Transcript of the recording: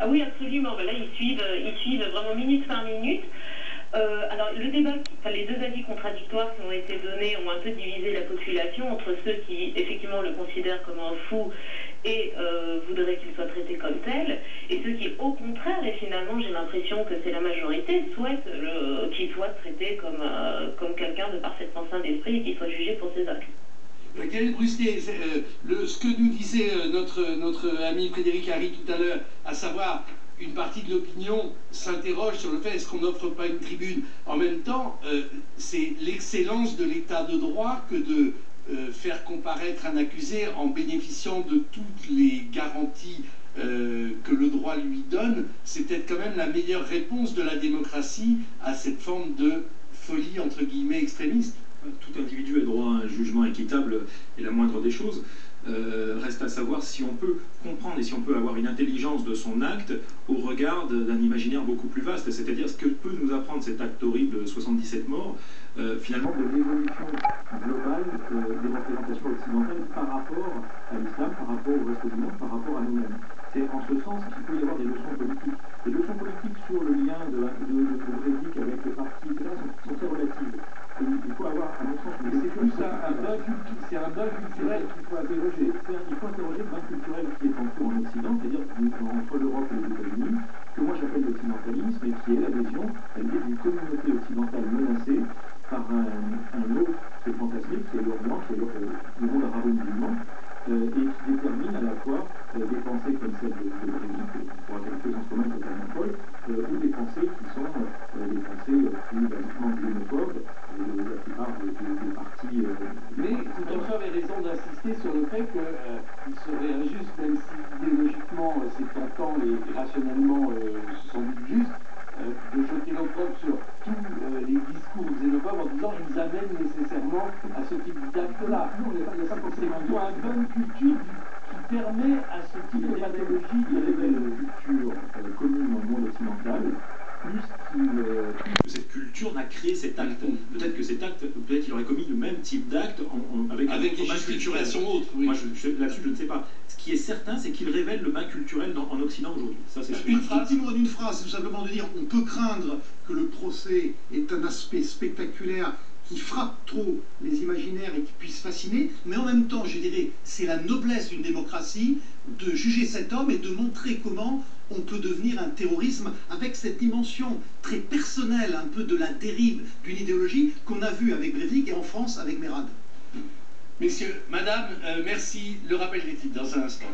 Ah oui, absolument. Ben là, ils suivent vraiment minute par minute. Alors, le débat, enfin, les deux avis contradictoires qui ont été donnés ont un peu divisé la population entre ceux qui, effectivement, le considèrent comme un fou et voudraient qu'il soit traité comme tel, et ceux qui, au contraire, et finalement, j'ai l'impression que c'est la majorité, souhaitent qu'il soit traité comme quelqu'un de parfaitement sain d'esprit et qu'il soit jugé pour ses actes. Quel Brusquet, ce que nous disait notre ami Frédéric Harry tout à l'heure, à savoir une partie de l'opinion s'interroge sur le fait est-ce qu'on n'offre pas une tribune. En même temps, c'est l'excellence de l'état de droit que de faire comparaître un accusé en bénéficiant de toutes les garanties que le droit lui donne. C'est peut-être quand même la meilleure réponse de la démocratie à cette forme de folie entre guillemets extrémiste. Tout individu a droit à un jugement équitable et la moindre des choses. Reste à savoir si on peut comprendre et si on peut avoir une intelligence de son acte au regard d'un imaginaire beaucoup plus vaste, c'est-à-dire ce que peut nous apprendre cet acte horrible, 77 morts, finalement de l'évolution globale des représentations occidentales par rapport à l'islam, par rapport au reste du monde, par rapport à nous-mêmes. C'est en ce sens qu'il peut y avoir des leçons politiques. Les leçons politiques sur le lien de Breivik avec le parti, etc., sont très relatives. Et il faut avoir, à mon sens, c'est plus un bain culturel qu'il faut interroger. Il faut interroger le bain culturel qui est en cours en Occident, c'est-à-dire entre l'Europe et les États-Unis, que moi j'appelle l'occidentalisme, et qui est l'adhésion à l'idée d'une communauté occidentale menacée par un autre qui est fantasmique, qui est l'Orient, qui est le monde arabo-musulman, et qui détermine à la fois des pensées comme celle de Breivik, qu'on pourra qualifier en ce moment totalement folle, ou des pensées qui sont des pensées plus basiquement xénophobes, la plupart des partis. Mais Christopher avait raison d'insister sur le fait qu'il serait injuste, même si idéologiquement c'est tentant et rationnellement ce sont juste, de jeter l'opprobre sur tous les discours xénophobes en disant qu'ils amènent nécessairement à ce type d'acte-là. Non, il n'y a pas forcément C'est une bonne culture qui permet à ce type de pathologie de révéler une culture commune dans le monde occidental, plus que cette culture n'a créé cet acte. Peut-être que cet acte, peut-être qu'il aurait commis le même type d'acte avec des gesticulations autres. Oui. Moi, là-dessus, je ne sais pas. Ce qui est certain, c'est qu'il révèle le bain culturel en Occident aujourd'hui. Ça, c'est sûr. Un petit mot d'une phrase, tout simplement de dire on peut craindre que le procès ait un aspect spectaculaire qui frappe trop les imaginaires et qui puisse fasciner, mais en même temps, je dirais, c'est la noblesse d'une démocratie de juger cet homme et de montrer comment on peut devenir un terrorisme avec cette dimension très personnelle, un peu de la dérive d'une idéologie qu'on a vue avec Breivik et en France avec Merad. Messieurs, madame, merci. Le rappel des titres dans un instant.